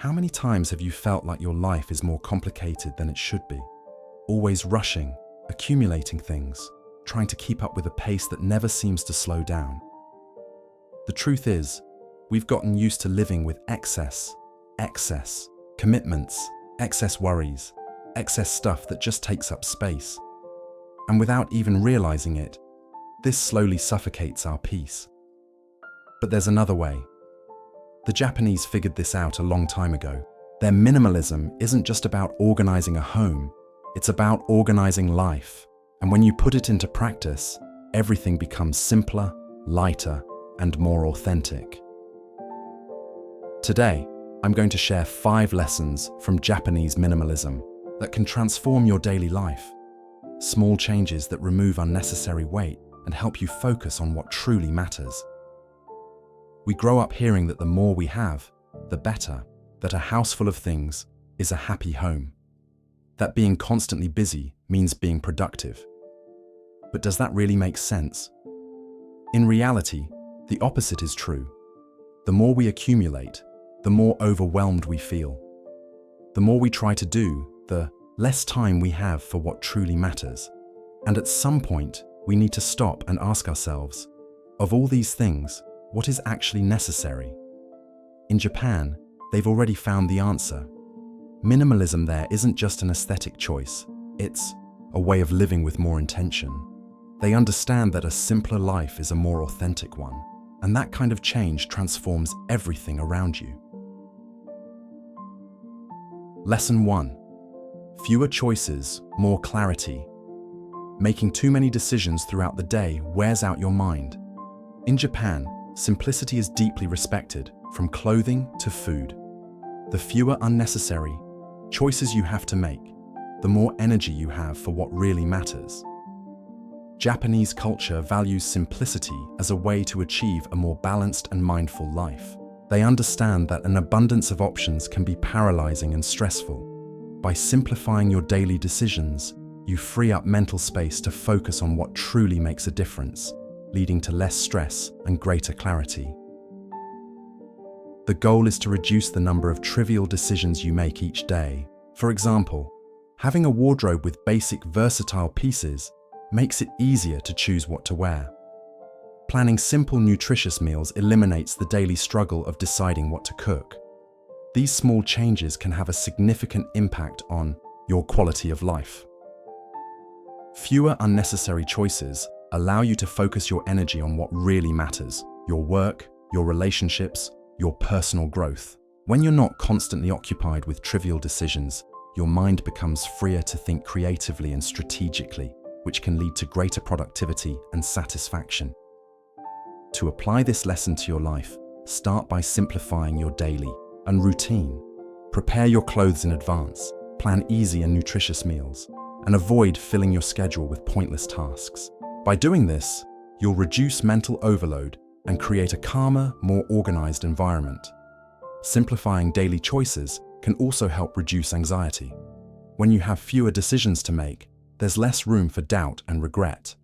How many times have you felt like your life is more complicated than it should be? Always rushing, accumulating things, trying to keep up with a pace that never seems to slow down. The truth is, we've gotten used to living with excess commitments, excess worries, excess stuff that just takes up space. And without even realizing it, this slowly suffocates our peace. But there's another way. The Japanese figured this out a long time ago. Their minimalism isn't just about organizing a home, it's about organizing life. And when you put it into practice, everything becomes simpler, lighter, and more authentic. Today, I'm going to share 5 lessons from Japanese minimalism that can transform your daily life. Small changes that remove unnecessary weight and help you focus on what truly matters. We grow up hearing that the more we have, the better, that a house full of things is a happy home, that being constantly busy means being productive. But does that really make sense? In reality, the opposite is true. The more we accumulate, the more overwhelmed we feel. The more we try to do, the less time we have for what truly matters. And at some point, we need to stop and ask ourselves, of all these things, what is actually necessary? In Japan, they've already found the answer. Minimalism there isn't just an aesthetic choice, it's a way of living with more intention. They understand that a simpler life is a more authentic one, and that kind of change transforms everything around you. Lesson 1. Fewer choices, more clarity. Making too many decisions throughout the day wears out your mind. In Japan, simplicity is deeply respected, from clothing to food. The fewer unnecessary choices you have to make, the more energy you have for what really matters. Japanese culture values simplicity as a way to achieve a more balanced and mindful life. They understand that an abundance of options can be paralyzing and stressful. By simplifying your daily decisions, you free up mental space to focus on what truly makes a difference, leading to less stress and greater clarity. The goal is to reduce the number of trivial decisions you make each day. For example, having a wardrobe with basic, versatile pieces makes it easier to choose what to wear. Planning simple, nutritious meals eliminates the daily struggle of deciding what to cook. These small changes can have a significant impact on your quality of life. Fewer unnecessary choices allow you to focus your energy on what really matters: your work, your relationships, your personal growth. When you're not constantly occupied with trivial decisions, your mind becomes freer to think creatively and strategically, which can lead to greater productivity and satisfaction. To apply this lesson to your life, start by simplifying your daily and routine. Prepare your clothes in advance, plan easy and nutritious meals, and avoid filling your schedule with pointless tasks. By doing this, you'll reduce mental overload and create a calmer, more organized environment. Simplifying daily choices can also help reduce anxiety. When you have fewer decisions to make, there's less room for doubt and regret.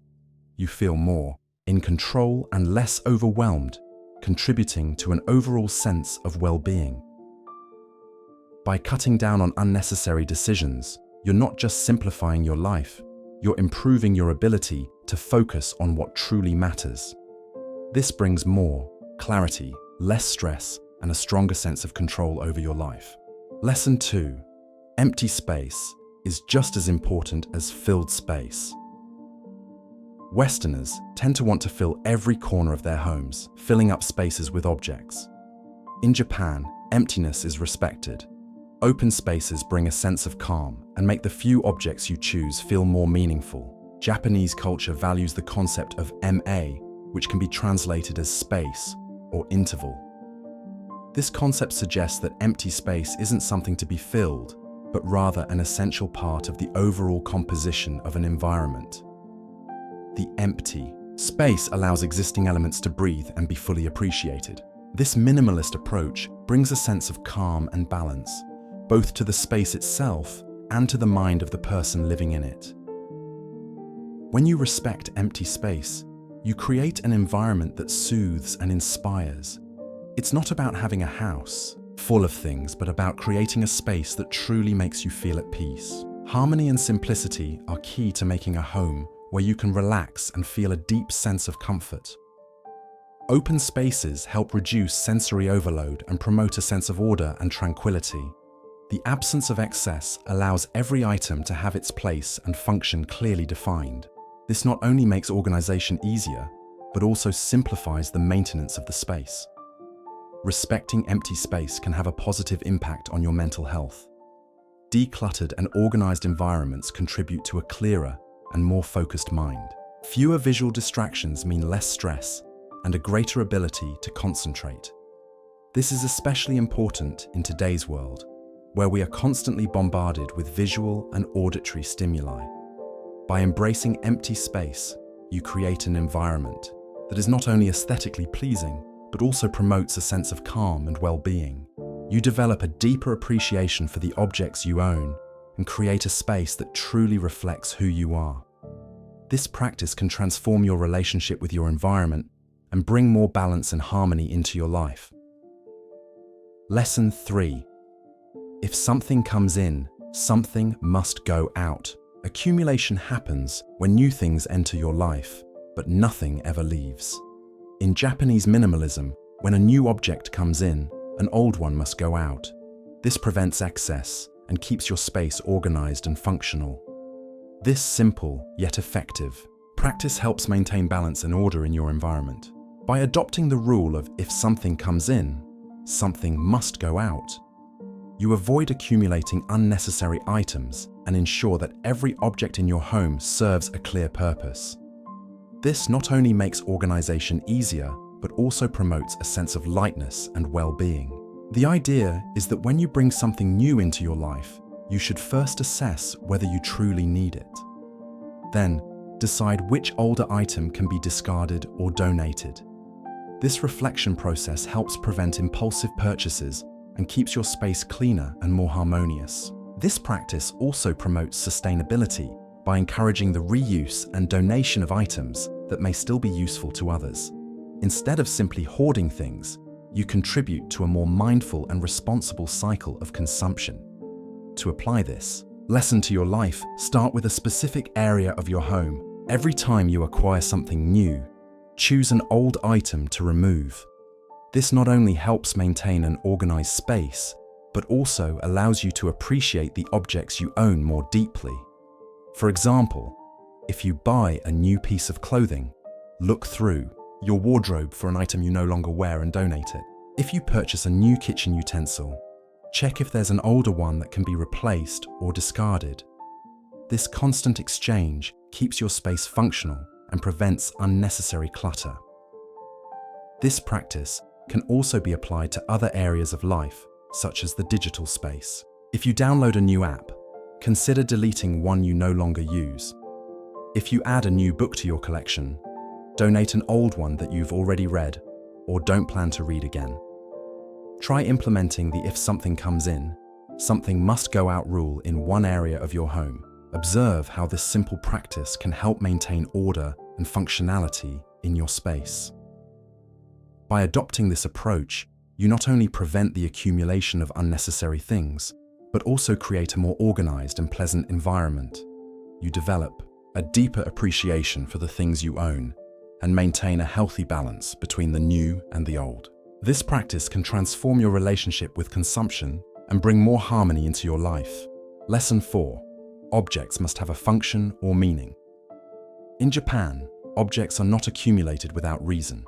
You feel more in control and less overwhelmed, contributing to an overall sense of well-being. By cutting down on unnecessary decisions, you're not just simplifying your life, you're improving your ability to focus on what truly matters. This brings more clarity, less stress, and a stronger sense of control over your life. Lesson 2. Empty space is just as important as filled space. Westerners tend to want to fill every corner of their homes, filling up spaces with objects. In Japan, emptiness is respected. Open spaces bring a sense of calm and make the few objects you choose feel more meaningful. Japanese culture values the concept of MA, which can be translated as space or interval. This concept suggests that empty space isn't something to be filled, but rather an essential part of the overall composition of an environment. The empty space allows existing elements to breathe and be fully appreciated. This minimalist approach brings a sense of calm and balance, both to the space itself and to the mind of the person living in it. When you respect empty space, you create an environment that soothes and inspires. It's not about having a house, full of things, but about creating a space that truly makes you feel at peace. Harmony and simplicity are key to making a home where you can relax and feel a deep sense of comfort. Open spaces help reduce sensory overload and promote a sense of order and tranquility. The absence of excess allows every item to have its place and function clearly defined. This not only makes organization easier, but also simplifies the maintenance of the space. Respecting empty space can have a positive impact on your mental health. Decluttered and organized environments contribute to a clearer and more focused mind. Fewer visual distractions mean less stress and a greater ability to concentrate. This is especially important in today's world, where we are constantly bombarded with visual and auditory stimuli. By embracing empty space, you create an environment that is not only aesthetically pleasing, but also promotes a sense of calm and well-being. You develop a deeper appreciation for the objects you own and create a space that truly reflects who you are. This practice can transform your relationship with your environment and bring more balance and harmony into your life. Lesson 3. If something comes in, something must go out. Accumulation happens when new things enter your life, but nothing ever leaves. In Japanese minimalism, when a new object comes in, an old one must go out. This prevents excess and keeps your space organized and functional. This simple yet effective practice helps maintain balance and order in your environment. By adopting the rule of if something comes in, something must go out, you avoid accumulating unnecessary items and ensure that every object in your home serves a clear purpose. This not only makes organization easier, but also promotes a sense of lightness and well-being. The idea is that when you bring something new into your life, you should first assess whether you truly need it. Then, decide which older item can be discarded or donated. This reflection process helps prevent impulsive purchases and keeps your space cleaner and more harmonious. This practice also promotes sustainability by encouraging the reuse and donation of items that may still be useful to others. Instead of simply hoarding things, you contribute to a more mindful and responsible cycle of consumption. To apply this lesson to your life, start with a specific area of your home. Every time you acquire something new, choose an old item to remove. This not only helps maintain an organized space, but also allows you to appreciate the objects you own more deeply. For example, if you buy a new piece of clothing, look through your wardrobe for an item you no longer wear and donate it. If you purchase a new kitchen utensil, check if there's an older one that can be replaced or discarded. This constant exchange keeps your space functional and prevents unnecessary clutter. This practice can also be applied to other areas of life, such as the digital space. If you download a new app, consider deleting one you no longer use. If you add a new book to your collection, donate an old one that you've already read or don't plan to read again. Try implementing the if something comes in, something must go out rule in one area of your home. Observe how this simple practice can help maintain order and functionality in your space. By adopting this approach, you not only prevent the accumulation of unnecessary things, but also create a more organized and pleasant environment. You develop a deeper appreciation for the things you own and maintain a healthy balance between the new and the old. This practice can transform your relationship with consumption and bring more harmony into your life. Lesson 4. Objects must have a function or meaning. In Japan, objects are not accumulated without reason.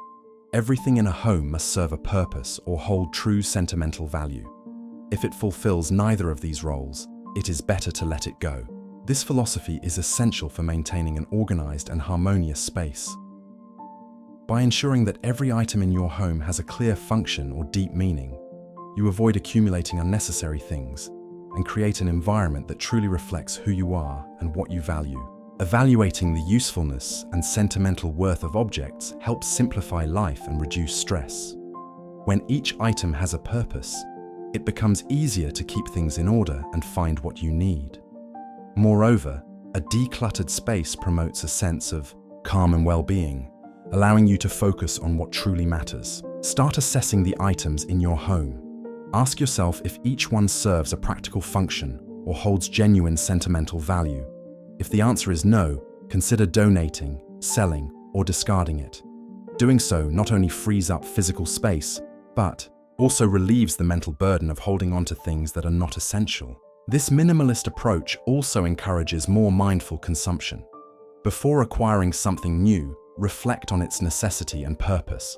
Everything in a home must serve a purpose or hold true sentimental value. If it fulfills neither of these roles, it is better to let it go. This philosophy is essential for maintaining an organized and harmonious space. By ensuring that every item in your home has a clear function or deep meaning, you avoid accumulating unnecessary things and create an environment that truly reflects who you are and what you value. Evaluating the usefulness and sentimental worth of objects helps simplify life and reduce stress. When each item has a purpose, it becomes easier to keep things in order and find what you need. Moreover, a decluttered space promotes a sense of calm and well-being, allowing you to focus on what truly matters. Start assessing the items in your home. Ask yourself if each one serves a practical function or holds genuine sentimental value. If the answer is no, consider donating, selling, or discarding it. Doing so not only frees up physical space, but also relieves the mental burden of holding on to things that are not essential. This minimalist approach also encourages more mindful consumption. Before acquiring something new, reflect on its necessity and purpose.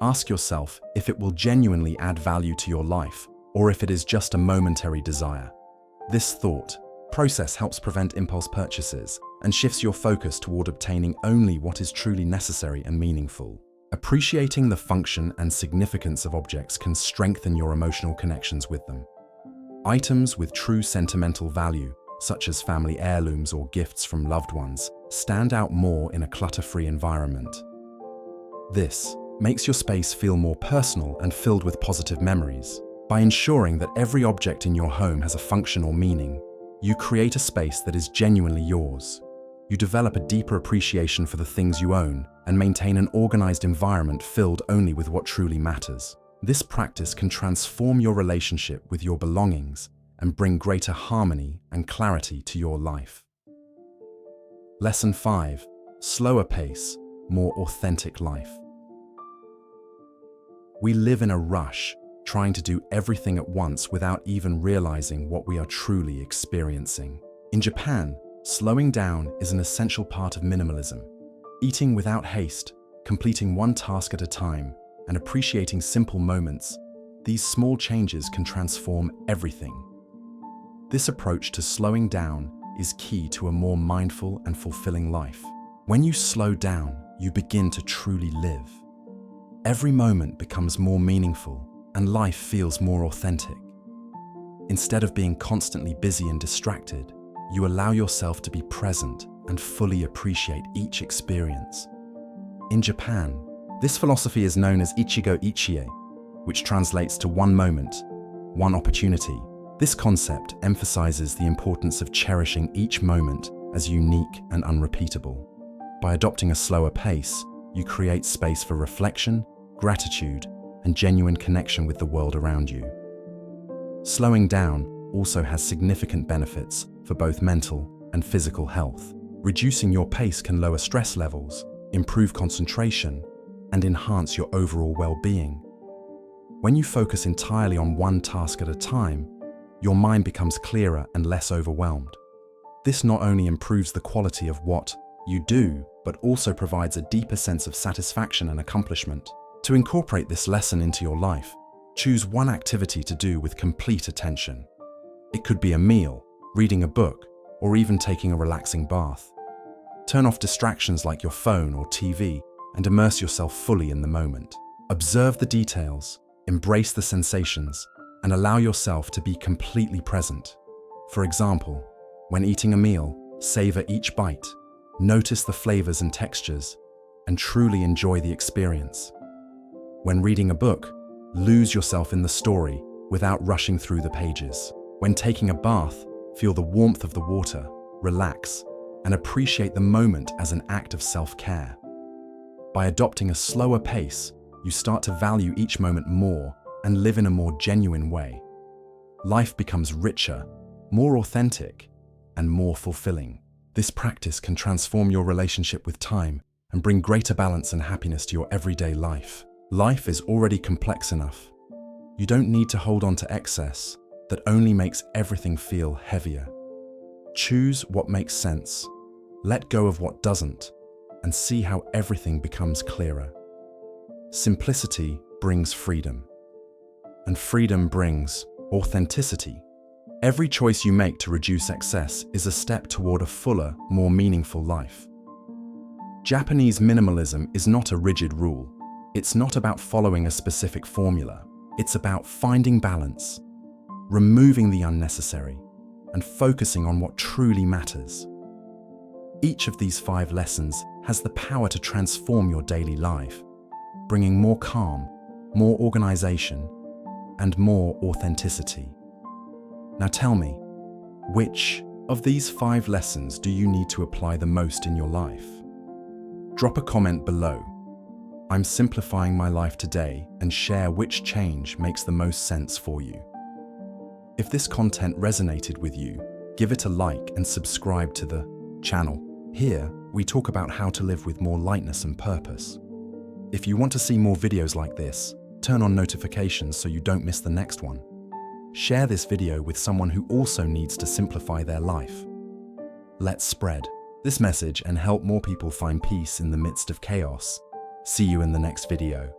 Ask yourself if it will genuinely add value to your life, or if it is just a momentary desire. This thought process helps prevent impulse purchases and shifts your focus toward obtaining only what is truly necessary and meaningful. Appreciating the function and significance of objects can strengthen your emotional connections with them. Items with true sentimental value, such as family heirlooms or gifts from loved ones, stand out more in a clutter-free environment. This makes your space feel more personal and filled with positive memories. By ensuring that every object in your home has a function or meaning, you create a space that is genuinely yours. You develop a deeper appreciation for the things you own and maintain an organized environment filled only with what truly matters. This practice can transform your relationship with your belongings and bring greater harmony and clarity to your life. Lesson 5. Slower pace, more authentic life. We live in a rush, trying to do everything at once without even realizing what we are truly experiencing. In Japan, slowing down is an essential part of minimalism. Eating without haste, completing one task at a time, and appreciating simple moments, these small changes can transform everything. This approach to slowing down is key to a more mindful and fulfilling life. When you slow down, you begin to truly live. Every moment becomes more meaningful, and life feels more authentic. Instead of being constantly busy and distracted, you allow yourself to be present and fully appreciate each experience. In Japan, this philosophy is known as Ichigo Ichie, which translates to one moment, one opportunity. This concept emphasizes the importance of cherishing each moment as unique and unrepeatable. By adopting a slower pace, you create space for reflection, gratitude, and genuine connection with the world around you. Slowing down also has significant benefits for both mental and physical health. Reducing your pace can lower stress levels, improve concentration, and enhance your overall well-being. When you focus entirely on one task at a time, your mind becomes clearer and less overwhelmed. This not only improves the quality of what you do, but also provides a deeper sense of satisfaction and accomplishment. To incorporate this lesson into your life, choose one activity to do with complete attention. It could be a meal, reading a book, or even taking a relaxing bath. Turn off distractions like your phone or TV and immerse yourself fully in the moment. Observe the details, embrace the sensations, and allow yourself to be completely present. For example, when eating a meal, savor each bite, notice the flavors and textures, and truly enjoy the experience. When reading a book, lose yourself in the story without rushing through the pages. When taking a bath, feel the warmth of the water, relax, and appreciate the moment as an act of self-care. By adopting a slower pace, you start to value each moment more and live in a more genuine way. Life becomes richer, more authentic, and more fulfilling. This practice can transform your relationship with time and bring greater balance and happiness to your everyday life. Life is already complex enough. You don't need to hold on to excess that only makes everything feel heavier. Choose what makes sense, let go of what doesn't, and see how everything becomes clearer. Simplicity brings freedom, and freedom brings authenticity. Every choice you make to reduce excess is a step toward a fuller, more meaningful life. Japanese minimalism is not a rigid rule. It's not about following a specific formula. It's about finding balance, removing the unnecessary, and focusing on what truly matters. Each of these 5 lessons has the power to transform your daily life, bringing more calm, more organization, and more authenticity. Now tell me, which of these 5 lessons do you need to apply the most in your life? Drop a comment below. I'm simplifying my life today and share which change makes the most sense for you. If this content resonated with you, give it a like and subscribe to the channel. Here, we talk about how to live with more lightness and purpose. If you want to see more videos like this, turn on notifications so you don't miss the next one. Share this video with someone who also needs to simplify their life. Let's spread this message and help more people find peace in the midst of chaos. See you in the next video.